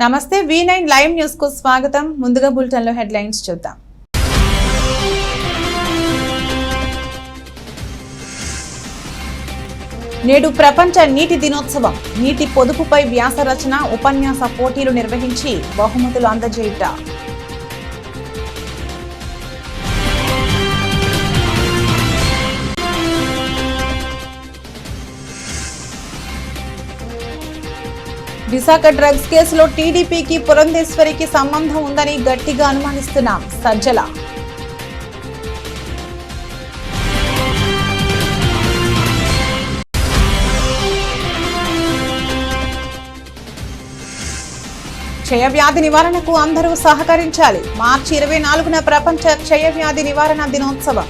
నమస్తే V9 live news కు స్వాగతం. ముందుగా బులెటిన్ లో హెడ్లైన్స్ చూద్దాం. నేడు ప్రపంచ నీటి దినోత్సవం. నీటి పొదుపుపై వ్యాస రచన, ఉపన్యాస పోటీలు నిర్వహించి బహుమతులు అందజేయుట. విశాఖ డ్రగ్స్ కేసులో టీడీపీకి పురంధేశ్వరికి సంబంధం ఉందని గట్టిగా అనుమానిస్తున్నాం సజ్జల. క్షయవ్యాధి నివారణకు అందరూ సహకరించాలి. మార్చి 24న ప్రపంచ క్షయవ్యాధి నివారణ దినోత్సవం.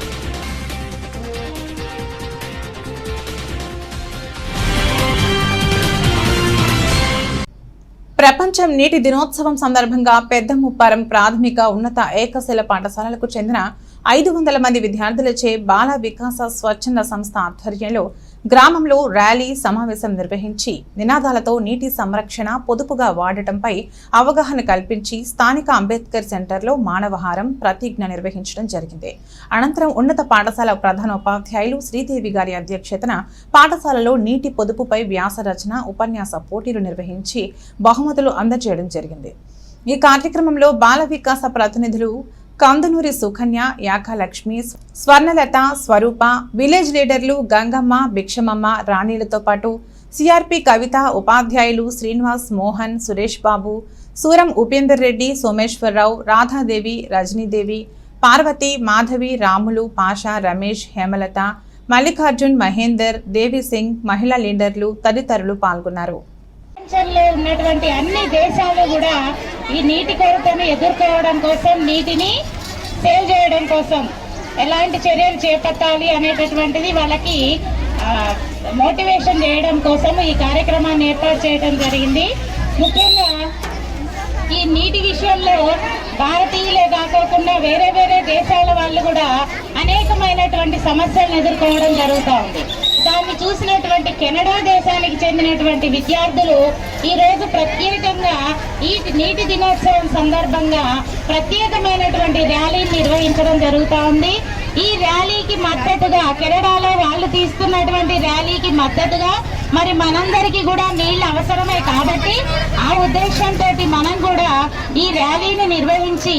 ప్రపంచం నీటి దినోత్సవం సందర్భంగా పెద్దముప్పారం ప్రాథమిక ఉన్నత ఏకశిల పాఠశాలలకు చెందిన 500 మంది విద్యార్థులచే బాల వికాస స్వచ్ఛంద సంస్థ ఆధ్వర్యంలో గ్రామంలో ర్యాలీ సమావేశం నిర్వహించి నినాదాలతో నీటి సంరక్షణ, పొదుపుగా వాడటంపై అవగాహన కల్పించి స్థానిక అంబేద్కర్ సెంటర్లో మానవహారం ప్రతిజ్ఞ నిర్వహించడం జరిగింది. అనంతరం ఉన్నత పాఠశాల ప్రధానోపాధ్యాయులు శ్రీదేవి గారి అధ్యక్షతన పాఠశాలలో నీటి పొదుపుపై వ్యాస రచన, ఉపన్యాస పోటీలు నిర్వహించి బహుమతులు అందజేయడం జరిగింది. ఈ కార్యక్రమంలో బాల వికాస ప్రతినిధులు కందునూరి సుకన్య, యాకాలక్ష్మి, స్వర్ణలత, స్వరూప, విలేజ్ లీడర్లు గంగమ్మ, భిక్షమమ్మ, రాణీలతో పాటు సిఆర్పి కవిత, ఉపాధ్యాయులు శ్రీనివాస్, మోహన్, సురేష్ బాబు, సూరం ఉపేందర్ రెడ్డి, సోమేశ్వరరావు, రాధాదేవి, రజనీదేవి, పార్వతి, మాధవి, రాములు, పాషా, రమేష్, హేమలత, మల్లికార్జున్, మహేందర్, దేవి సింగ్, మహిళా లీడర్లు తదితరులు పాల్గొన్నారు. ఉన్నటువంటి అన్ని దేశాలు కూడా ఈ నీటి కొరతను ఎదుర్కోవడం కోసం, నీటిని సేవ్ చేయడం కోసం ఎలాంటి చర్యలు చేపట్టాలి అనేటటువంటిది వాళ్ళకి మోటివేషన్ చేయడం కోసం ఈ కార్యక్రమాన్ని ఏర్పాటు చేయడం జరిగింది. ముఖ్యంగా ఈ నీటి విషయంలో భారతీయులే కాకుండా వేరే వేరే దేశాల వాళ్ళు కూడా అనేకమైనటువంటి సమస్యలను ఎదుర్కోవడం జరుగుతూ ఉంది. దాన్ని చూసినటువంటి కెనడా దేశానికి చెందినటువంటి విద్యార్థులు ఈరోజు ప్రత్యేకంగా ఈ నీటి దినోత్సవం సందర్భంగా ప్రత్యేకమైనటువంటి ర్యాలీని నిర్వహించడం జరుగుతూ ఉంది. ఈ ర్యాలీకి మద్దతుగా, కెనడాలో వాళ్ళు తీసుకున్నటువంటి ర్యాలీకి మద్దతుగా మరి మనందరికీ కూడా నీళ్ళు అవసరమే కాబట్టి ఆ ఉద్దేశంతో మనం కూడా ఈ ర్యాలీని నిర్వహించి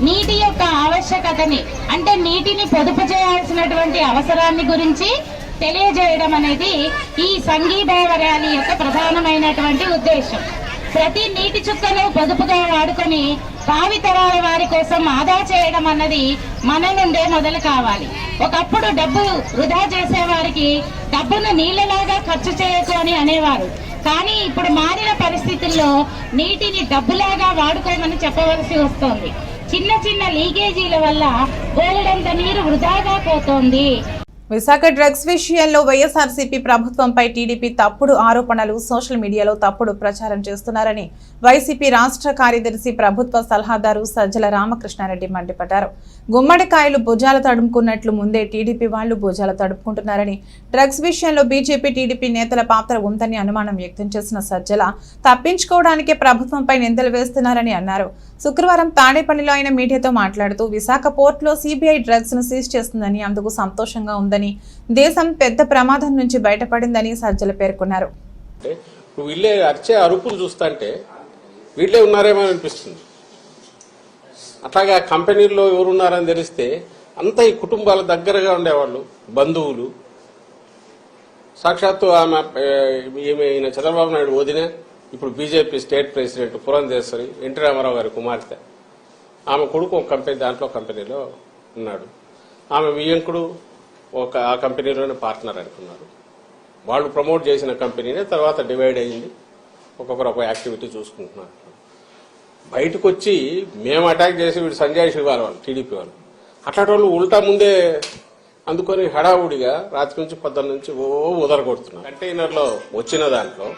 నీటి యొక్క ఆవశ్యకతని, అంటే నీటిని పొదుపు చేయాల్సినటువంటి అవసరాన్ని గురించి తెలియజేయడం అనేది ఈ సంఘీభావ ర్యాలీ యొక్క ప్రధానమైనటువంటి ఉద్దేశం. ప్రతి నీటి చుక్కను పొదుపుగా వాడుకొని భావితరాల వారి కోసం ఆదా చేయడం అన్నది మన నుండే మొదలు కావాలి. ఒకప్పుడు డబ్బు వృధా చేసేవారికి డబ్బును నీళ్ళలాగా ఖర్చు చేయకు అని అనేవారు. కానీ ఇప్పుడు మారిన పరిస్థితుల్లో నీటిని డబ్బులాగా వాడుకోమని చెప్పవలసి వస్తోంది. చిన్న చిన్న లీకేజీల వల్ల బోలెడంత నీరు వృధాగా పోతోంది. విశాఖ డ్రగ్స్ విషయంలో వైఎస్ఆర్సీపీ ప్రభుత్వంపై టీడీపీ తప్పుడు ఆరోపణలు, సోషల్ మీడియాలో తప్పుడు ప్రచారం చేస్తున్నారని వైసీపీ రాష్ట్ర కార్యదర్శి, ప్రభుత్వ సలహాదారు సజ్జల రామకృష్ణారెడ్డి మండిపడ్డారు. గుమ్మడికాయలు భుజాల తడుముకున్నట్లు ముందే టీడీపీ వాళ్లు భుజాల తడుపుకుంటున్నారని, డ్రగ్స్ విషయంలో బీజేపీ, టీడీపీ నేతల పాత్ర ఉందని అనుమానం వ్యక్తం చేసిన సజ్జల తప్పించుకోవడానికే ప్రభుత్వంపై నిందలు వేస్తున్నారని అన్నారు. శుక్రవారం తాడేపల్లిలో ఆయన మీడియాతో మాట్లాడుతూ విశాఖ పోర్టులో సిబిఐ డ్రగ్స్ ను సీజ్ చేస్తుందని, అందుకు సంతోషంగా ఉందని, దేశం పెద్ద ప్రమాదం నుంచి బయటపడిందని సజ్జల పేర్కొన్నారు. వీళ్ళే అరిచే అరుపులు చూస్తుంటే వీళ్ళే ఉన్నారేమో అనిపిస్తుంది. అట్లాగే ఆ కంపెనీల్లో ఎవరున్నారని తెలిస్తే అంతా ఈ కుటుంబాల దగ్గరగా ఉండేవాళ్ళు, బంధువులు. సాక్షాత్తు ఈమె చంద్రబాబు నాయుడు వదిన, ఇప్పుడు BJP state president Purandeswari, NT Rama Rao గారి కుమార్తె. ఆమె కొడుకు ఒక కంపెనీ, దాంట్లో కంపెనీలో ఉన్నాడు. ఆమె వియ్యంకుడు ఆ కంపెనీలోనే పార్ట్నర్ అనుకున్నారు. వాళ్ళు ప్రమోట్ చేసిన కంపెనీనే తర్వాత డివైడ్ అయ్యింది. ఒక్కొక్కరు ఒక యాక్టివిటీ చూసుకుంటున్నారు. బయటకు వచ్చి మేము అటాక్ చేసి వీడు సంజయ్ శివారు వాళ్ళు, టీడీపీ వాళ్ళు, అట్లాంటి వాళ్ళు ఉల్టా ముందే అందుకొని హడావుడిగా రాత్రి నుంచి 10 నుంచి ఉదరగొడుతున్నారు. కంటైనర్లో వచ్చిన దాంట్లో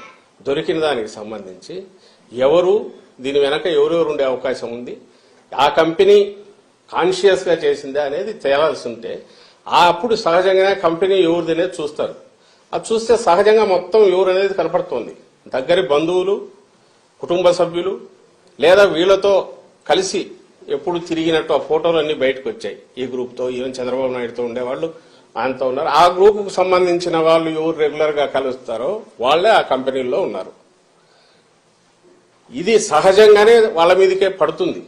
దొరికిన దానికి సంబంధించి ఎవరు, దీని వెనక ఎవరెవరు ఉండే అవకాశం ఉంది, ఆ కంపెనీ కాన్షియస్ గా చేసిందా అనేది తేలాల్సి ఉంటే అప్పుడు సహజంగానే కంపెనీ ఎవరిది అనేది చూస్తారు. అది చూస్తే సహజంగా మొత్తం ఎవరు అనేది కనపడుతోంది. దగ్గరి బంధువులు, కుటుంబ సభ్యులు, లేదా వీళ్ళతో కలిసి ఎప్పుడు తిరిగినట్టు ఆ ఫోటోలు అన్ని బయటకు వచ్చాయి. ఈ గ్రూప్తో ఈవెన్ చంద్రబాబు నాయుడుతో ఉండేవాళ్ళు ఆయనతో ఉన్నారు. ఆ గ్రూపుకు సంబంధించిన వాళ్ళు ఎవరు రెగ్యులర్ గా కలుస్తారో వాళ్లే ఆ కంపెనీల్లో ఉన్నారు. ఇది సహజంగానే వాళ్ళ మీదకే పడుతుంది.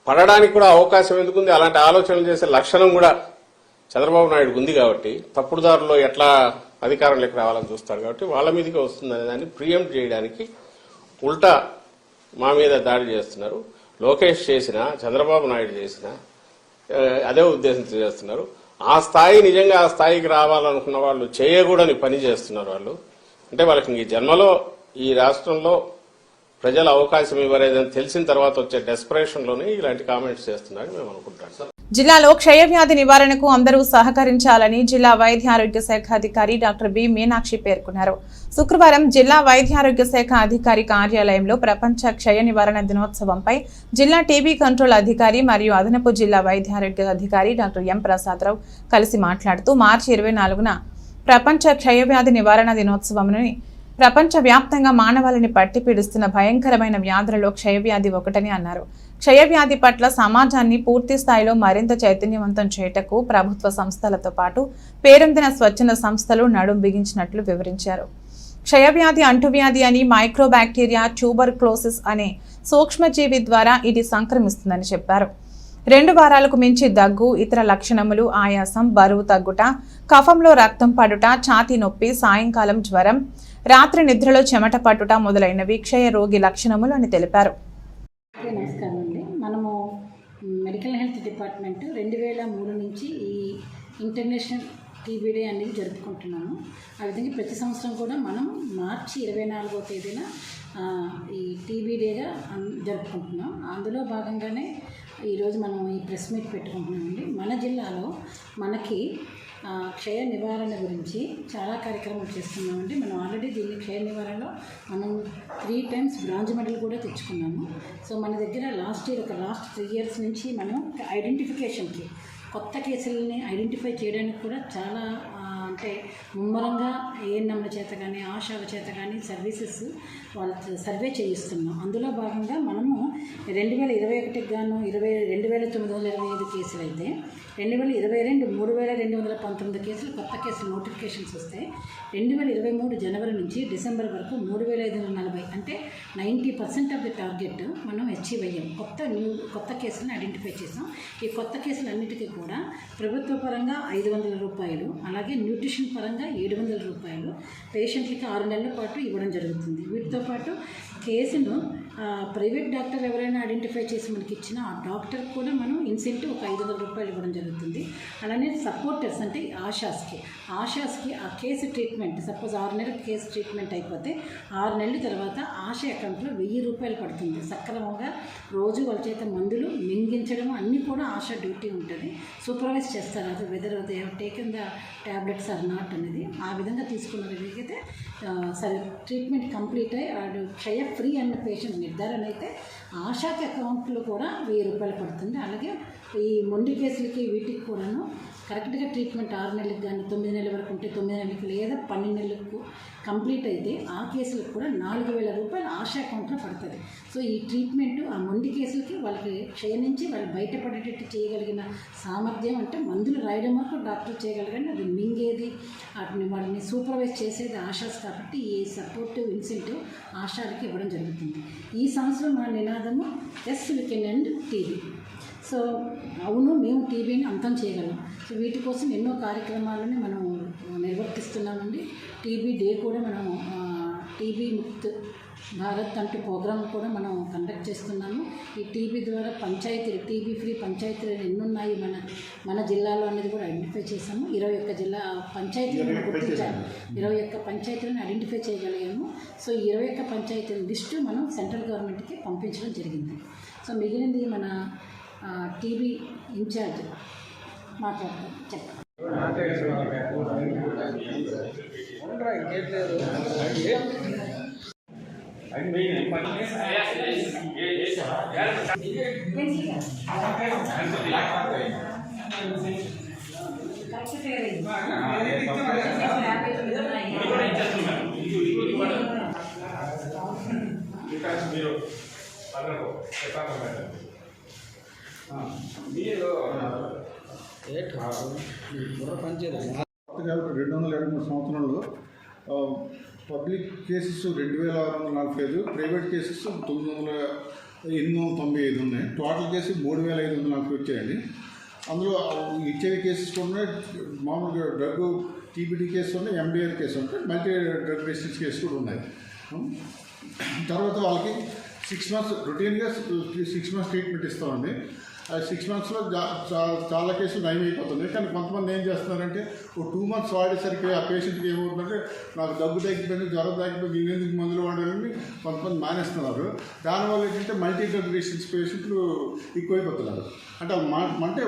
పడడానికి కూడా అవకాశం ఎందుకుంది? అలాంటి ఆలోచనలు చేసే లక్షణం కూడా చంద్రబాబు నాయుడు ఉంది కాబట్టి తప్పుడు దారిలో ఎట్లా అధికారంలోకి రావాలని చూస్తాడు కాబట్టి వాళ్ళ మీదకే వస్తుంది అనే దాన్ని ప్రియంప్ట్ చేయడానికి ఉల్టా మా మీద దాడి చేస్తున్నారు. లోకేష్ చేసినా చంద్రబాబు నాయుడు చేసినా అదే ఉద్దేశంతో చేస్తున్నారు. ఆ స్థాయి నిజంగా ఆ స్థాయికి రావాలనుకున్న వాళ్ళు చేయకూడని పని చేస్తున్నారు. వాళ్ళు అంటే వాళ్ళకి ఈ జన్మలో ఈ రాష్ట్రంలో ప్రజల అవకాశం ఇవ్వలేదని తెలిసిన తర్వాత వచ్చే డెస్పరేషన్ లోనే ఇలాంటి కామెంట్స్ చేస్తున్నారని మేము అనుకుంటాం. జిల్లాలో క్షయవ్యాధి నివారణకు అందరూ సహకరించాలని జిల్లా వైద్య ఆరోగ్య శాఖ అధికారి డాక్టర్ బి మీనాక్షి పేర్కొన్నారు. శుక్రవారం జిల్లా వైద్య ఆరోగ్య శాఖ అధికారి కార్యాలయంలో ప్రపంచ క్షయ నివారణ దినోత్సవంపై జిల్లా టీబీ కంట్రోల్ అధికారి మరియు అదనపు జిల్లా వైద్య ఆరోగ్య అధికారి డాక్టర్ ఎం ప్రసాదరావు కలిసి మాట్లాడుతూ మార్చి 24న ప్రపంచ క్షయవ్యాధి నివారణ దినోత్సవంని ప్రపంచ వ్యాప్తంగా మానవాళిని పట్టి పీడిస్తున్న భయంకరమైన వ్యాధులలో క్షయవ్యాధి ఒకటని అన్నారు. క్షయవ్యాధి పట్ల సమాజాన్ని పూర్తి స్థాయిలో మరింత చైతన్యవంతం చేయటకు ప్రభుత్వ సంస్థలతో పాటు పేరొందిన స్వచ్ఛంద సంస్థలు నడుం బిగించినట్లు వివరించారు. క్షయవ్యాధి అంటువ్యాధి అని మైక్రోబాక్టీరియా ట్యూబర్క్లోసిస్ అనే సూక్ష్మజీవి ద్వారా ఇది సంక్రమిస్తుందని చెప్పారు. 2 వారాలకు మించి దగ్గు, ఇతర లక్షణములు, ఆయాసం, బరువు తగ్గుట, కఫంలో రక్తం పడుట, ఛాతీ నొప్పి, సాయంకాలం జ్వరం, రాత్రి నిద్రలో చెమట పట్టుట మొదలైనవి క్షయ రోగి లక్షణములు అని తెలిపారు. నమస్కారం అండి. మనము మెడికల్ హెల్త్ డిపార్ట్మెంట్ 2003 నుంచి ఈ ఇంటర్నేషనల్ టీబీ డే అనేది జరుపుకుంటున్నాము. ఆ విధంగా ప్రతి సంవత్సరం కూడా మనం మార్చి 24వ తేదీన ఈ టీబీ డేగా జరుపుకుంటున్నాం. అందులో భాగంగానే ఈరోజు మనం ఈ ప్రెస్ మీట్ పెట్టుకుంటున్నామండి. మన జిల్లాలో మనకి క్షయ నివారణ గురించి చాలా కార్యక్రమాలు చేస్తున్నామండి. మనం ఆల్రెడీ దీన్ని క్షయ నివారణలో మనం 3 times బ్రాంజ్ మెడల్ కూడా తెచ్చుకున్నాము. సో మన దగ్గర లాస్ట్ 3 years నుంచి మనం ఐడెంటిఫికేషన్కి కొత్త కేసులని ఐడెంటిఫై చేయడానికి కూడా చాలా అంటే ముమ్మరంగా ఏఎన్ఎంల చేత కానీ ఆశాల చేత కానీ సర్వీసెస్ వాళ్ళ సర్వే చేయిస్తున్నాం. అందులో భాగంగా మనము 2021కి గాను 2925 కేసులు అయితే 2022 3219 కేసులు కొత్త కేసులు నోటిఫికేషన్స్ వస్తాయి. 2023 జనవరి నుంచి డిసెంబర్ వరకు 3540 అంటే 90% ఆఫ్ ది టార్గెట్ మనం అచీవ్ అయ్యాం. కొత్త కేసులను ఐడెంటిఫై చేసాం. ఈ కొత్త కేసులన్నిటికీ కూడా ప్రభుత్వ పరంగా 500 రూపాయలు, అలాగే న్యూట్రిషన్ పరంగా 700 రూపాయలు పేషెంట్లకి 6 నెలల పాటు ఇవ్వడం జరుగుతుంది. వీటితో పాటు కేసును ప్రైవేట్ డాక్టర్ ఎవరైనా ఐడెంటిఫై చేసి మనకి ఇచ్చిన ఆ డాక్టర్కి కూడా మనం ఇన్సెంటివ్ ఒక 500 రూపాయలు ఇవ్వడం జరుగుతుంది. అలానే సపోర్టర్స్ అంటే ఆశాస్కి ఆ కేసు ట్రీట్మెంట్ సపోజ్ 6 నెలల కేసు ట్రీట్మెంట్ అయిపోతే 6 నెలల తర్వాత ఆశ అకౌంట్లో 1000 రూపాయలు పడుతుంది. సక్రమంగా రోజు వాళ్ళ చేత మందులు మింగించడం అన్నీ కూడా ఆశ డ్యూటీ ఉంటుంది. సూపర్వైజ్ చేస్తారు అది whether they have taken the tablets or not అనేది. ఆ విధంగా తీసుకున్నట్లయితే సరే ట్రీట్మెంట్ కంప్లీట్ అయ్యి వాడు క్షయ ఫ్రీ అన్న పేషెంట్ నిర్ధారణ అయితే ఆశాకి అకౌంట్లో కూడా 1000 రూపాయలు పడుతుంది. అలాగే ఈ మొండి కేసులకి వీటికి కూడాను కరెక్ట్గా ట్రీట్మెంట్ 6 నెలలకు కానీ 9 నెలల వరకు ఉంటే 9 నెలలకు లేదా 12 నెలలకు కంప్లీట్ అయితే ఆ కేసులకు కూడా 4000 రూపాయలు ఆశా అకౌంట్లో పడుతుంది. సో ఈ ట్రీట్మెంట్ ఆ మొండి కేసులకి వాళ్ళకి క్షయించి వాళ్ళు బయటపడేటట్టు చేయగలిగిన సామర్థ్యం అంటే మందులు రాయడం వరకు డాక్టర్ చేయగలిగాని అది మింగేది వాటిని వాళ్ళని సూపర్వైజ్ చేసేది ఆశాస్ కాబట్టి ఈ సపోర్టివ్ ఇన్సెంటివ్ ఆశాలకి ఇవ్వడం జరుగుతుంది. ఈ సంవత్సరం మన నినాదము yes we can end TB. So అవును మేము టీబీని అంతం చేయగలం. సో వీటి కోసం ఎన్నో కార్యక్రమాలని మనం నిర్వర్తిస్తున్నామండి. టీబీ డే కూడా మనం టీబీ ముక్త్ భారత్ అంటూ ప్రోగ్రామ్ కూడా మనం కండక్ట్ చేస్తున్నాము. ఈ టీబీ ద్వారా పంచాయతీలు టీబీ ఫ్రీ పంచాయతీలు ఎన్నున్నాయి మన జిల్లాలో అనేది కూడా ఐడెంటిఫై చేసాము. 21 జిల్లా పంచాయతీలను గుర్తించాము. 21 పంచాయతీలను ఐడెంటిఫై చేయగలిగాము. సో 21 పంచాయతీల లిస్టు మనం సెంట్రల్ గవర్నమెంట్కి పంపించడం జరిగింది. సో మిగిలింది మన టీబీ ఇన్ఛార్జ్ మాట్లాడతాం. చెప్పండి. సంవత్సరంలో పబ్లిక్ కేసెస్ 2645, ప్రైవేట్ కేసెస్ 895 ఉన్నాయి. టోటల్ కేసు 3540 వచ్చాయండి. అందులో ఇచ్చే కేసెస్ కూడా మామూలుగా డ్రగ్ టీబీడీ కేసు ఉన్నాయి, ఎండిఆర్ కేసు ఉంటాయి, మల్టీ డ్రగ్ రెసిస్టెన్స్ కేసు కూడా ఉన్నాయి. తర్వాత వాళ్ళకి 6 months రొటీన్గా 6 months ట్రీట్మెంట్ ఇస్తామండి. ఆ 6 monthsలో చాలా కేసులు నయం అయిపోతుంది. కానీ కొంతమంది ఏం చేస్తున్నారంటే 2 months వాడేసరికి ఆ పేషెంట్కి ఏమవుతుందంటే నాకు దగ్గు తగ్గిపోయింది, జ్వరం తగ్గిపోయింది, ఇంకెందుకు మందులు వాడాలని కొంతమంది మానేస్తున్నారు. దానివల్ల ఏంటంటే మల్టీ డ్రగ్ రెసిస్టెన్స్ పేషెంట్లు ఎక్కువైపోతున్నారు. అంటే అంటే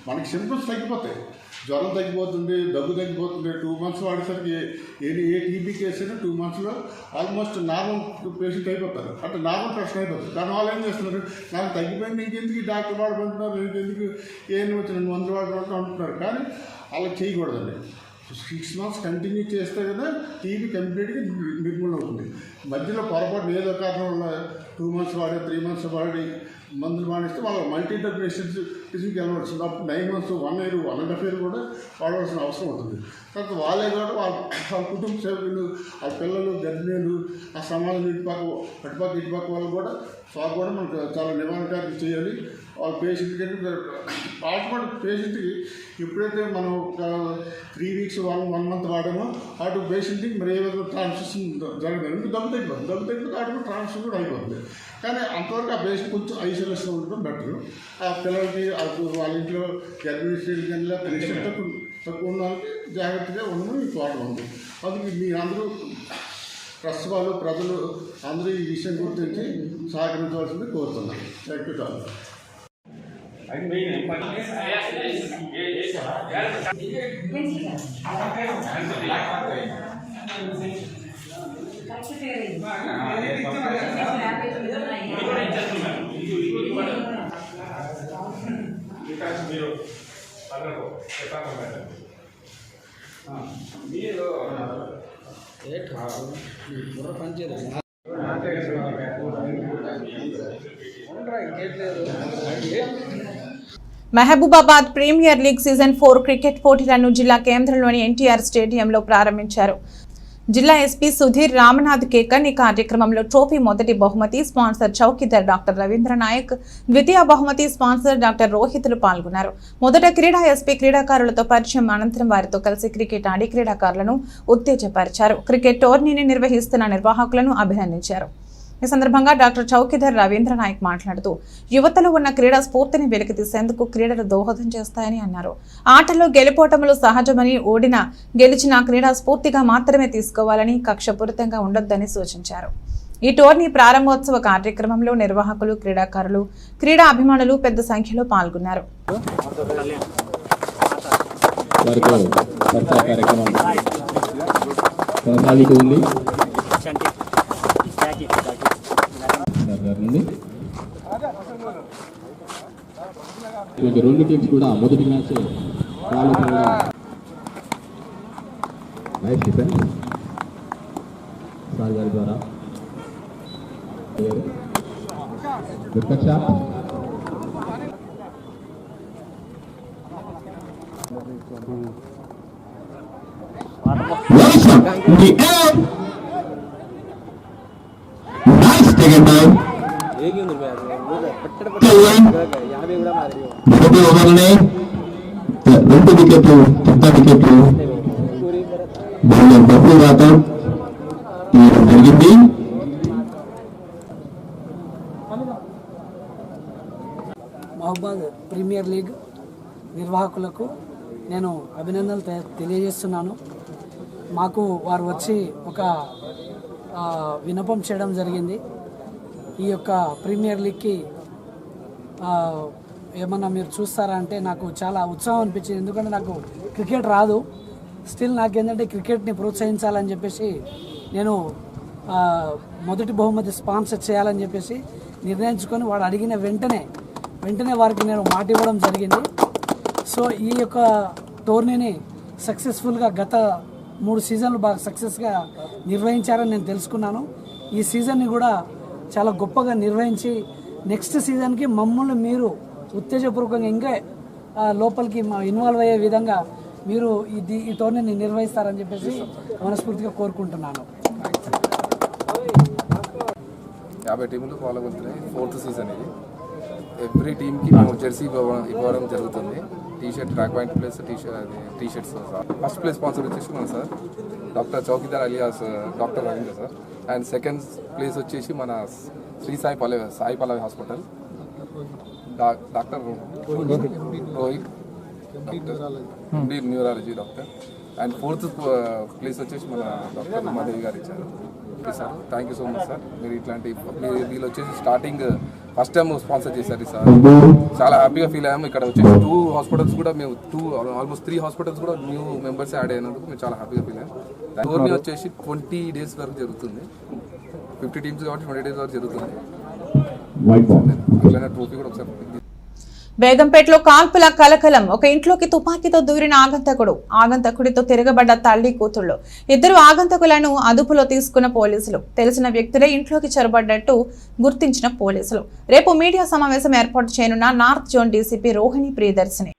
మనకి సింప్టమ్స్ తగ్గిపోతాయి, జ్వరం తగ్గిపోతుంది, దగ్గు తగ్గిపోతుంది. 2 months వాడేసరికి ఏ టీబీ కేసు అయినా 2 monthsలో ఆల్మోస్ట్ నార్మల్ పేషెంట్ అయిపోతారు, అంటే నార్మల్ పర్సన్ అయిపోతారు. దాని వాళ్ళు ఏం చేస్తున్నారు, నాకు తగ్గిపోయింది ఇంకెందుకు డాక్టర్ వాడుకుంటున్నారు, ఇంకెందుకు ఏం వచ్చిన మందులు వాడుకుంటూ ఉంటున్నారు. కానీ అలా చేయకూడదండి. 6 months కంటిన్యూ చేస్తే కదా టీబీ కంప్లీట్గా నిర్మూలన అవుతుంది. మధ్యలో పొరపాటు ఏదో కారణం వల్ల 2 months వాడి 3 months వాడి మందులు మానేస్తే వాళ్ళ మల్టీ డ్రగ్ రెసిస్టెన్స్ డిసీజ్కి వెళ్ళవలసింది. అప్పుడు 9 months, 1 year, 1.5 year కూడా వాడవలసిన అవసరం ఉంటుంది. తర్వాత వాళ్ళే కూడా వాళ్ళ కుటుంబ సభ్యులు, వాళ్ళ పిల్లలు, గర్భిణీలు, ఆ సమాజం ఇటుపక్క వాళ్ళు కూడా మనకు చాలా నివారణకార్యం చేయాలి. వాళ్ళ పేషెంట్కి ఆటోమేటిక్ పేషెంట్కి ఎప్పుడైతే మనం ఒక 3 weeks, 1 month వాడామో అటు పేషెంట్కి మరి ఏ విధంగా ట్రాన్స్ఫ్యూషన్ జరగదు. దగ్గు తగ్గిపోతే ఆటోమేటిక్ ట్రాన్స్ఫ్యూషన్ కూడా అయిపోతుంది. కానీ అంతవరకు ఆ పేషెంట్ కొంచెం ఐసోలేషన్ ఉండడం బెటర్. ఆ పిల్లలకి వాళ్ళ ఇంట్లో గర్భిణీ స్త్రీలు కానీ పేషెంట్ తక్కువ ఉన్న వాళ్ళకి జాగ్రత్తగా ఉండడం ఈ తోట ఉంది. అందుకే మీ అందరూ ట్రస్ట్ వాళ్ళు, ప్రజలు అందరూ ఈ విషయం గురించి సహకరించవలసింది కోరుతున్నాను. థ్యాంక్ యూ చాలా. Mahabubabad premier league season 4 cricket పోటీలను జిల్లా కేంద్రంలోని ఎన్టీఆర్ స్టేడియంలో ప్రారంభించారు. జిల్లా ఎస్పీ సుధీర్ రామనాథ్ కేకన్ ఈ కార్యక్రమంలో ట్రోఫీ మొదటి బహుమతి స్పాన్సర్ చౌకీదార్ డాక్టర్ రవీంద్ర నాయక్, ద్వితీయ బహుమతి స్పాన్సర్ డాక్టర్ రోహిత్లు పాల్గొన్నారు. మొదట క్రీడా ఎస్పీ క్రీడాకారులతో పరిచయం అనంతరం వారితో కలిసి క్రికెట్ ఆడి క్రీడాకారులను ఉత్తేజపరిచారు. క్రికెట్ టోర్నీని నిర్వహిస్తున్న నిర్వాహకులను అభినందించారు. ఈ సందర్భంగా డాక్టర్ చౌకీదార్ రవీంద్ర నాయక్ మాట్లాడుతూ యువతలో ఉన్న క్రీడా స్ఫూర్తిని వెలికితీసేందుకు క్రీడలు దోహదం చేస్తాయని అన్నారు. ఆటలో గెలుపోటములు సహజమని, గెలిచిన క్రీడా స్ఫూర్తిగా మాత్రమే తీసుకోవాలని, కక్షపూరితంగా ఉండొద్దని సూచించారు. ఈ టోర్నీ ప్రారంభోత్సవ కార్యక్రమంలో నిర్వాహకులు, క్రీడాకారులు, క్రీడా అభిమానులు పెద్ద సంఖ్యలో పాల్గొన్నారు. రెండు టీమ్స్ కూడా మొదటి మ్యాచ్ నైస్ డిఫెన్స్ సార్ గారి ద్వారా వికెట్ షాట్. మొదటి ఓవర్లోనే 2 వికెట్లు, పెద్ద వికెట్లు డబ్బులు రావటం జరిగింది. మహబూబాబాద్ ప్రీమియర్ లీగ్ నిర్వాహకులకు నేను అభినందనలు తెలియజేస్తున్నాను. మాకు వారు వచ్చి ఒక విన్నపం చేయడం జరిగింది. ఈ యొక్క ప్రీమియర్ లీగ్కి ఏమన్నా మీరు చూస్తారా అంటే నాకు చాలా ఉత్సాహం అనిపించింది. ఎందుకంటే నాకు క్రికెట్ రాదు, స్టిల్ నాకేంటంటే క్రికెట్ని ప్రోత్సహించాలని చెప్పేసి నేను మొదటి బహుమతి స్పాన్సర్ చేయాలని చెప్పేసి నిర్ణయించుకొని వాడు అడిగిన వెంటనే వారికి నేను మాట ఇవ్వడం జరిగింది. సో ఈ యొక్క టోర్నీని సక్సెస్ఫుల్గా గత 3 సీజన్లు బాగా సక్సెస్గా నిర్వహించారని నేను తెలుసుకున్నాను. ఈ సీజన్ని కూడా చాలా గొప్పగా నిర్వహించి నెక్స్ట్ సీజన్కి మమ్మల్ని మీరు ఉత్తేజపూర్వకంగా ఇంకా లోపలికి ఇన్వాల్వ్ అయ్యే విధంగా మీరు ఈ టోర్నీని నిర్వహిస్తారని చెప్పేసి మనస్ఫూర్తిగా కోరుకుంటున్నాను. 50 టీంలు పాల్గొంటున్నాయి. 4th సీజన్ ఇది. ఎవ్రీ టీమ్కి మేము జెర్సీ ఇవ్వడం జరుగుతుంది. T shirt, track pant place T shirts. First place sponsor వచ్చేసి మన sir doctor Chowkidar alias doctor Raveendra sir. And second place వచ్చేసి మన Sri Sai Pallavi hospital doctor Rohith neurology doctor. And 4th place వచ్చేసి మన డాక్టర్ ఉమాదేవి గారు ఇచ్చారు. Okay sir, thank you so much sir. మీరు ఇట్లాంటి వీళ్ళు వచ్చేసి స్టార్టింగ్ ఫస్ట్ టైం స్పాన్సర్ చేశారు సార్. చాలా హ్యాపీగా ఫీల్ అయ్యాము. ఇక్కడ వచ్చేసి 2 హాస్పిటల్స్ కూడా మేము ఆల్మోస్ట్ 3 హాస్పిటల్స్ కూడా న్యూ మెంబర్స్ యాడ్ అయినందుకు మేము చాలా హ్యాపీగా ఫీల్ అయ్యాము. టోర్నీ వచ్చేసి 20 days వరకు జరుగుతుంది. 50 టీమ్స్ కాబట్టి 20 days వరకు జరుగుతుంది. అట్లనే ట్రోఫీ కూడా ఒకసారి. బేగంపేటలో కాల్పుల కలకలం. ఒక ఇంట్లోకి తుపాకీతో దూరిన ఆగంతకుడితో తిరగబడ్డ తల్లి కూతుళ్లు. 2 ఆగంతకులను అదుపులో తీసుకున్న పోలీసులు. తెలిసిన వ్యక్తులే ఇంట్లోకి చొరబడ్డట్టు గుర్తించిన పోలీసులు. రేపు మీడియా సమావేశం ఏర్పాటు చేయనున్న north zone DCP Rohini Priyadarshini.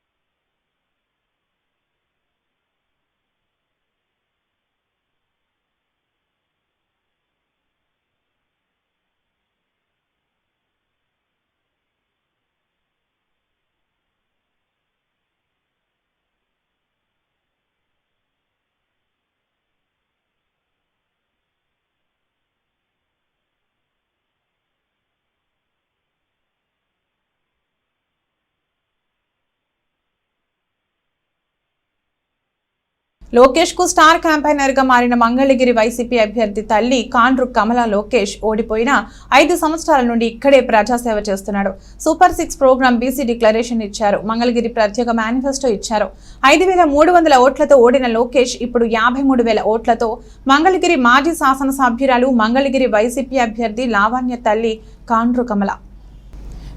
Lokesh కు స్టార్ క్యాంపైనర్ గా మారిన మంగళగిరి వైసీపీ అభ్యర్థి తల్లి కాండ్రు కమల లోకేష్ ఓడిపోయిన 5 సంవత్సరాల నుండి ఇక్కడే ప్రజాసేవ చేస్తున్నాడు. సూపర్ 6 ప్రోగ్రాం బీసీ డిక్లరేషన్ ఇచ్చారు. మంగళగిరి ప్రత్యేక మేనిఫెస్టో ఇచ్చారు. 5,300 ఓట్లతో ఓడిన లోకేష్ ఇప్పుడు 53,000 ఓట్లతో మంగళగిరి మాజీ శాసనసభ్యురాలు మంగళగిరి వైసీపీ అభ్యర్థి లావణ్య తల్లి కాండ్రు కమల.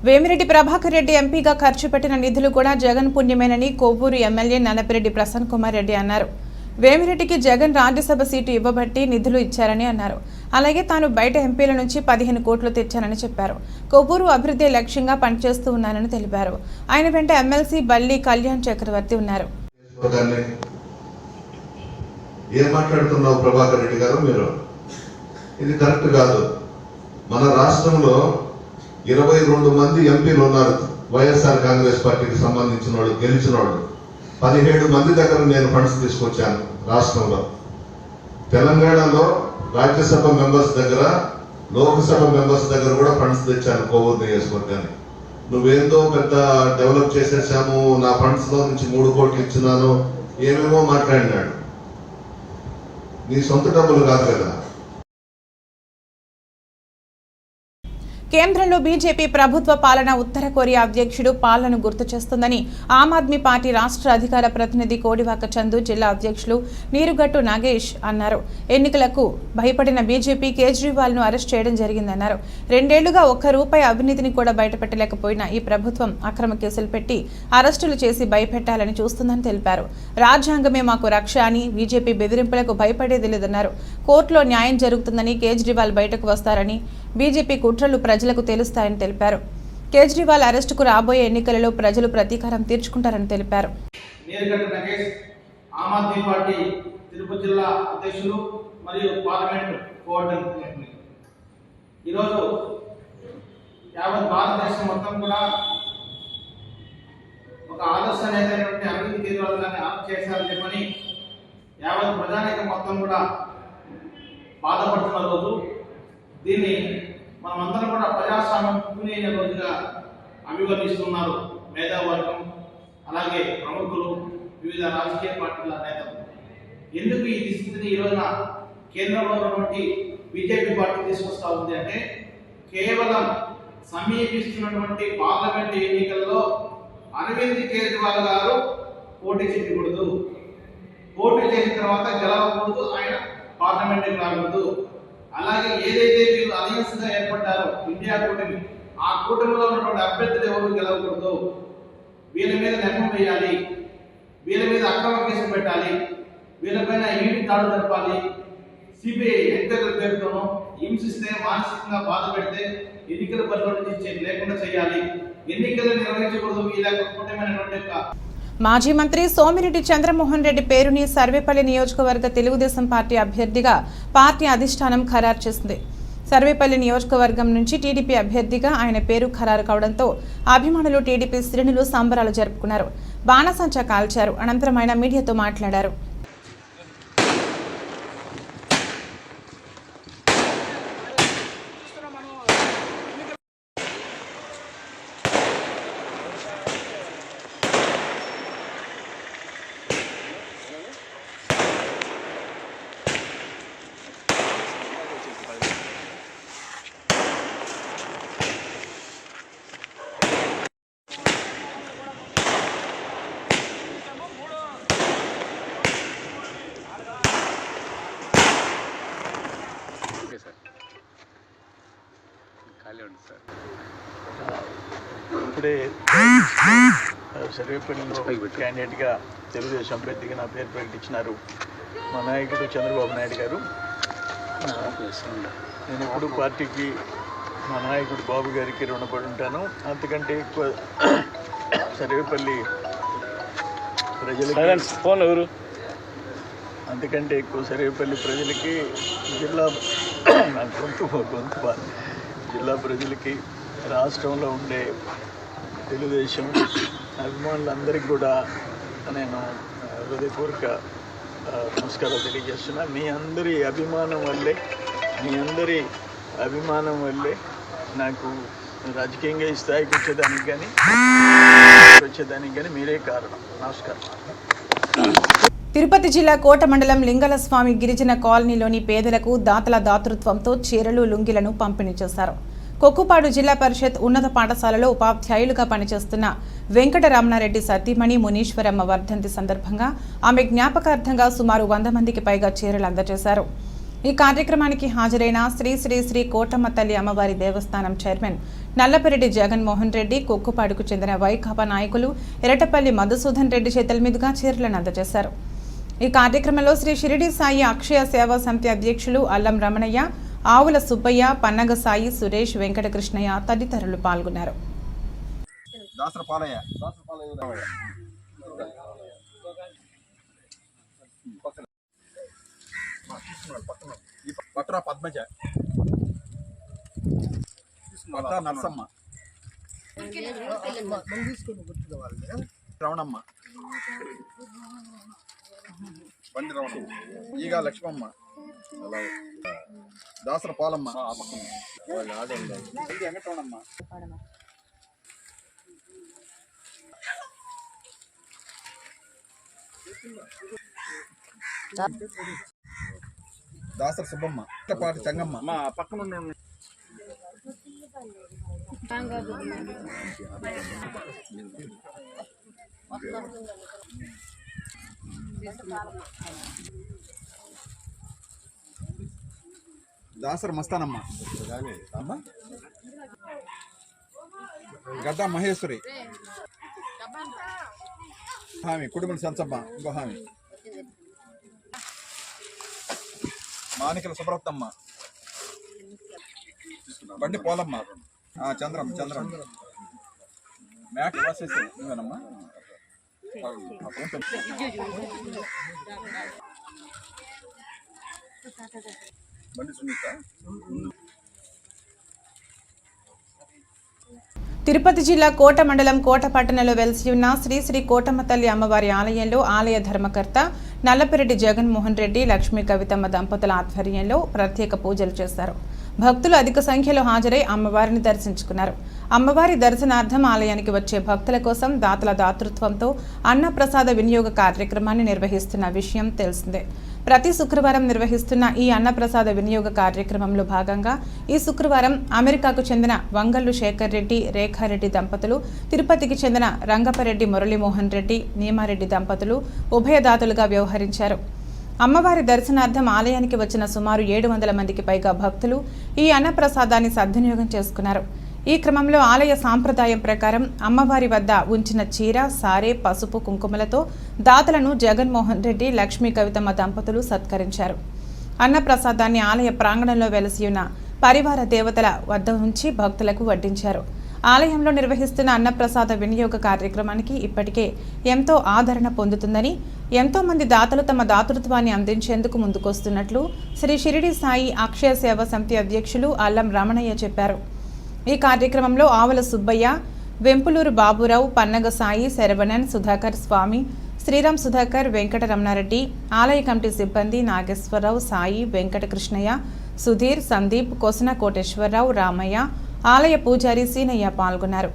వేమిరెడ్డి ప్రభాకర్ రెడ్డి ఎంపీగా ఖర్చు పెట్టిన నిధులు కూడా జగన్ పుణ్యమేనని కొవ్వూరు ఎమ్మెల్యే నన్నపిరెడ్డి ప్రసన్న కుమార్ రెడ్డి అన్నారు. వేమిరెడ్డికి జగన్ రాజ్యసభ సీటు ఇవ్వబట్టి నిధులు ఇచ్చారని అన్నారు. అలాగే తాను బయట ఎంపీల నుంచి 15 కోట్లు తెచ్చానని చెప్పారు. కొవ్వూరు అభివృద్ధి లక్ష్యంగా పనిచేస్తూ ఉన్నానని తెలిపారు. ఆయన వెంట ఎమ్మెల్సీ బల్లి కళ్యాణ్ చక్రవర్తి ఉన్నారు. ఏం మాట్లాడుతున్నావు ప్రభాకర్ రెడ్డి గారు, మీరు ఇది కరెక్ట్ కాదు. మన రాష్ట్రంలో 22 మంది ఎంపీలు ఉన్నారు. వైఎస్ఆర్ కాంగ్రెస్ పార్టీకి సంబంధించిన వాళ్ళు, గెలిచిన వాళ్ళు. 17 మంది దగ్గర నేను ఫండ్స్ తీసుకొచ్చాను రాష్ట్రంలో. తెలంగాణలో రాజ్యసభ మెంబర్స్ దగ్గర, లోక్సభ మెంబర్స్ దగ్గర కూడా ఫండ్స్ తెచ్చాను కొవ్వూరు నియోజకవర్గాన్ని. నువ్వేందో పెద్ద డెవలప్ చేసేసాము, నా ఫండ్స్ లో నుంచి 3 కోట్లు ఇచ్చినాను, ఏమేమో మాట్లాడినాడు. నీ సొంత డబ్బులు కాదు కదా. కేంద్రంలో బీజేపీ ప్రభుత్వ పాలన ఉత్తర కొరియా అధ్యక్షుడు పాలనను గుర్తు చేస్తుందని ఆమ్ ఆద్మీ పార్టీ రాష్ట్ర అధికార ప్రతినిధి కోడివాక చందు, జిల్లా అధ్యక్షులు నీరుగట్టు నాగేష్ అన్నారు. ఎన్నికలకు భయపడిన బీజేపీ కేజ్రీవాల్ ను అరెస్ట్ చేయడం జరిగిందన్నారు. 2 ఏళ్లుగా ₹1 అవినీతిని కూడా బయటపెట్టలేకపోయిన ఈ ప్రభుత్వం అక్రమ కేసులు పెట్టి అరెస్టులు చేసి భయపెట్టాలని చూస్తుందని తెలిపారు. రాజ్యాంగమే మాకు రక్ష అని, బీజేపీ బెదిరింపులకు భయపడేది లేదన్నారు. కోర్టులో న్యాయం జరుగుతుందని, కేజ్రీవాల్ బయటకు వస్తారని, బీజేపీ కుట్రలు ప్రజలకు తెలుస్తాయని తెలిపారు. కేజ్రీవాల్ అరెస్టుకు రాబోయే ఎన్నికలలో ప్రజలు ప్రతీకారం తీర్చుకుంటారని తెలిపారు. నీరుగట్టు నాగేష్, ఆమ్ ఆద్మీ పార్టీ తిరుపతి జిల్లా అధ్యక్షులు మరియు పార్లమెంట్ కోఆర్డినేటర్. ఈరోజు యావత్ భారతదేశం మొత్తం కూడా ఒక ఆదర్శనీయమైనటువంటి అభివృద్ధి కేంద్రాలను ఆఫ్ చేశారని చెప్పని యావత్ ప్రజానీకం మొత్తం కూడా బాధపడుతున్న రోజు. దీన్ని మనమందరం కూడా ప్రజాస్వామ్యం రోజుగా అభివర్ణిస్తున్నారు మేధావర్గం, అలాగే ప్రముఖులు, వివిధ రాజకీయ పార్టీల నేతలు. ఎందుకు ఈ స్థితిని ఈ రోజున కేంద్రంలో ఉన్నటువంటి బీజేపీ పార్టీ తీసుకొస్తా ఉంది అంటే, కేవలం సమీపిస్తున్నటువంటి పార్లమెంట్ ఎన్నికల్లో అరవింద్ కేజ్రీవాల్ గారు పోటీ చేయకూడదు, పోటీ చేసిన తర్వాత గెలవకూడదు, ఆయన పార్లమెంట్కి రాకూడదు. అలాగే ఏదైతే వీళ్ళు అలయన్స్ గా ఏర్పడ్డారో ఇండియా కూటమి, ఆ కూటమిలో ఉన్నటువంటి అభ్యర్థులు ఎవరు గెలవకూడదు, వీళ్ళ మీద నెపం వేయాలి, వీళ్ళ మీద అక్రమ కేసులు పెట్టాలి, వీళ్ళపైన ఈడీ దాడులు జరపాలి, సిబిఐ ఎంక్వైరీ పేరుతోనో హింసిస్తే మానసికంగా బాధ పెడితే ఎన్నికల బరిలో లేకుండా చేయాలి. ఎన్నికలు నిర్వహించకూడదు. ఇలా కుటుంబమైనటువంటి మాజీ మంత్రి సోమిరెడ్డి చంద్రమోహన్ రెడ్డి పేరుని సర్వేపల్లి నియోజకవర్గ తెలుగుదేశం పార్టీ అభ్యర్థిగా పార్టీ అధిష్టానం ఖరారు చేసింది. సర్వేపల్లి నియోజకవర్గం నుంచి టీడీపీ అభ్యర్థిగా ఆయన పేరు ఖరారు కావడంతో అభిమానులు టీడీపీ శ్రేణులు సంబరాలు జరుపుకున్నారు. బాణసంచా కాల్చారు. అనంతరం ఆయన మీడియాతో మాట్లాడారు. ఇప్పుడే సర్వేపల్లిలో క్యాండిడేట్గా తెలుగుదేశం అభ్యర్థిగా నా పేరు ప్రకటించినారు మా నాయకుడు చంద్రబాబు నాయుడు గారు. నేను ఎప్పుడు పార్టీకి మా నాయకుడు బాబు గారికి రుణపడి ఉంటాను. అంతకంటే ఎక్కువ సర్వేపల్లి ప్రజలకి అంతకంటే ఎక్కువ సర్వేపల్లి ప్రజలకి జిల్లా జిల్లా ప్రజలకి రాష్ట్రంలో ఉండే తెలుగుదేశం అభిమానులందరికీ కూడా నేను హృదయపూర్వక నమస్కారాలు తెలియజేస్తున్నా. మీ అందరి అభిమానం వల్లే నాకు రాజకీయంగా ఈ స్థాయికి వచ్చేదానికి కానీ మీరే కారణం. నమస్కారం. తిరుపతి జిల్లా కోట మండలం లింగలస్వామి గిరిజన కాలనీలోని పేదలకు దాతల దాతృత్వంతో చీరలు, లుంగిలను పంపిణీ చేశారు. కొక్కుపాడు జిల్లా పరిషత్ ఉన్నత పాఠశాలలో ఉపాధ్యాయులుగా పనిచేస్తున్న వెంకటరమణారెడ్డి సతీమణి మునీశ్వరమ్మ వర్ధంతి సందర్భంగా ఆమె జ్ఞాపకార్థంగా సుమారు 100 మందికి పైగా చీరలు అందజేశారు. ఈ కార్యక్రమానికి హాజరైన శ్రీ శ్రీ శ్రీ కోటమ్మ తల్లి అమ్మవారి దేవస్థానం చైర్మన్ నల్లపరెడ్డి జగన్మోహన్ రెడ్డి, కొక్కుపాడుకు చెందిన వైకాపా నాయకులు ఎరటపల్లి మధుసూదన్ రెడ్డి చేతుల మీదుగా చీరలను అందజేశారు. ఈ కార్యక్రమంలో శ్రీ షిరిడి సాయి అక్షయ సేవా సమితి అధ్యక్షులు అల్లం రమణయ్య, ఆవుల సుబ్బయ్య, పన్నగ సాయి, సురేష్, వెంకటకృష్ణయ్య తదితరులు పాల్గొన్నారు. రమణమ్మ, బండి రమణమ్మ, ఈగా లక్ష్మమ్మ, దాసర పాలమ్మ, వెంకటరమణమ్మ, దాసర సుబ్బమ్మ, పాటి చంగమ్మ, పక్కన దాసర మస్తానమ్మ, గడ్డ మహేశ్వరి, హామీ కుటుంబం సంచమ్మ, ఇంకో హామీ మానికల సుబ్రతమ్మ, బండి పోలమ్మ, చంద్రం మేక వసేసి నువ్వేనమ్మా. బండి సునీత. తిరుపతి జిల్లా కోట మండలం కోట పట్టణంలో వెలిసి ఉన్న శ్రీ శ్రీ కోటమ్మ తల్లి అమ్మవారి ఆలయంలో ఆలయ ధర్మకర్త నల్లపరెడ్డి జగన్మోహన్ రెడ్డి, లక్ష్మీ కవితమ్మ దంపతుల ఆధ్వర్యంలో ప్రత్యేక పూజలు చేశారు. భక్తులు అధిక సంఖ్యలో హాజరై అమ్మవారిని దర్శించుకున్నారు. అమ్మవారి దర్శనార్థం ఆలయానికి వచ్చే భక్తుల కోసం దాతల దాతృత్వంతో అన్నప్రసాద వినియోగ కార్యక్రమాన్ని నిర్వహిస్తున్న విషయం తెలిసిందే. ప్రతి శుక్రవారం నిర్వహిస్తున్న ఈ అన్నప్రసాద వినియోగ కార్యక్రమంలో భాగంగా ఈ శుక్రవారం అమెరికాకు చెందిన వంగల్లు శేఖర్ రెడ్డి, రేఖారెడ్డి దంపతులు, తిరుపతికి చెందిన రంగపరెడ్డి మురళీమోహన్ రెడ్డి, నీమారెడ్డి దంపతులు ఉభయదాతలుగా వ్యవహరించారు. అమ్మవారి దర్శనార్థం ఆలయానికి వచ్చిన సుమారు 700 మందికి పైగా భక్తులు ఈ అన్నప్రసాదాన్ని సద్వినియోగం చేసుకున్నారు. ఈ క్రమంలో ఆలయ సాంప్రదాయం ప్రకారం అమ్మవారి వద్ద ఉంచిన చీర, సారే, పసుపు, కుంకుమలతో దాతలను జగన్మోహన్ రెడ్డి, లక్ష్మీ కవితమ్మ దంపతులు సత్కరించారు. అన్నప్రసాదాన్ని ఆలయ ప్రాంగణంలో వెలసి ఉన్న పరివార దేవతల వద్ద ఉంచి భక్తులకు వడ్డించారు. ఆలయంలో నిర్వహిస్తున్న అన్నప్రసాద వినియోగ కార్యక్రమానికి ఇప్పటికే ఎంతో ఆదరణ పొందుతుందని, ఎంతో మంది దాతలు తమ దాతృత్వాన్ని అందించేందుకు ముందుకొస్తున్నట్లు శ్రీ షిరిడి సాయి అక్షయ సేవ సమితి అధ్యక్షులు అల్లం రమణయ్య చెప్పారు. ఈ కార్యక్రమంలో ఆవల సుబ్బయ్య, వెంపులూరు బాబురావు, పన్నగ సాయి, శరవణన్, సుధాకర్ స్వామి, శ్రీరామ్ సుధాకర్, వెంకట రమణారెడ్డి, ఆలయ కమిటీ సిబ్బంది నాగేశ్వరరావు, సాయి, వెంకట కృష్ణయ్య, సుధీర్, సందీప్, కొసన కోటేశ్వరరావు, రామయ్య, ఆలయ పూజారి సీనయ్య పాల్గొన్నారు.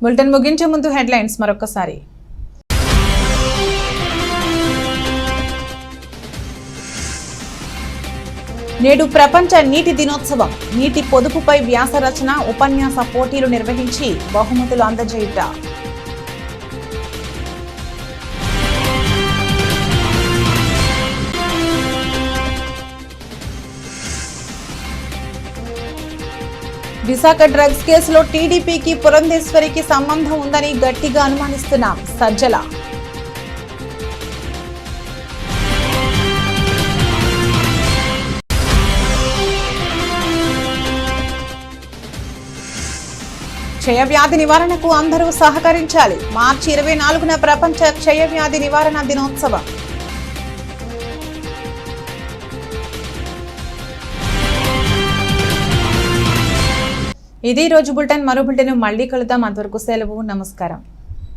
బులెటిన్ ముగించే ముందు హెడ్లైన్స్ మరొకసారి. నేడు ప్రపంచ నీటి దినోత్సవం. నీటి పొదుపుపై వ్యాస రచన, ఉపన్యాస పోటీలు నిర్వహించి బహుమతులు అందజేయుట. విశాఖ డ్రగ్స్ కేసులో టీడీపీకి పురంధేశ్వరికి సంబంధం ఉందని గట్టిగా అనుమానిస్తున్నాం సజ్జల. క్షయవ్యాధి నివారణకు అందరూ సహకరించాలి. మార్చి 24న ప్రపంచ క్షయవ్యాధి నివారణ దినోత్సవం. ఇది రోజు బులెటిన్. మరో బులెటిన్ మళ్ళీ కలుద్దాం. అంతవరకు సెలవు. నమస్కారం.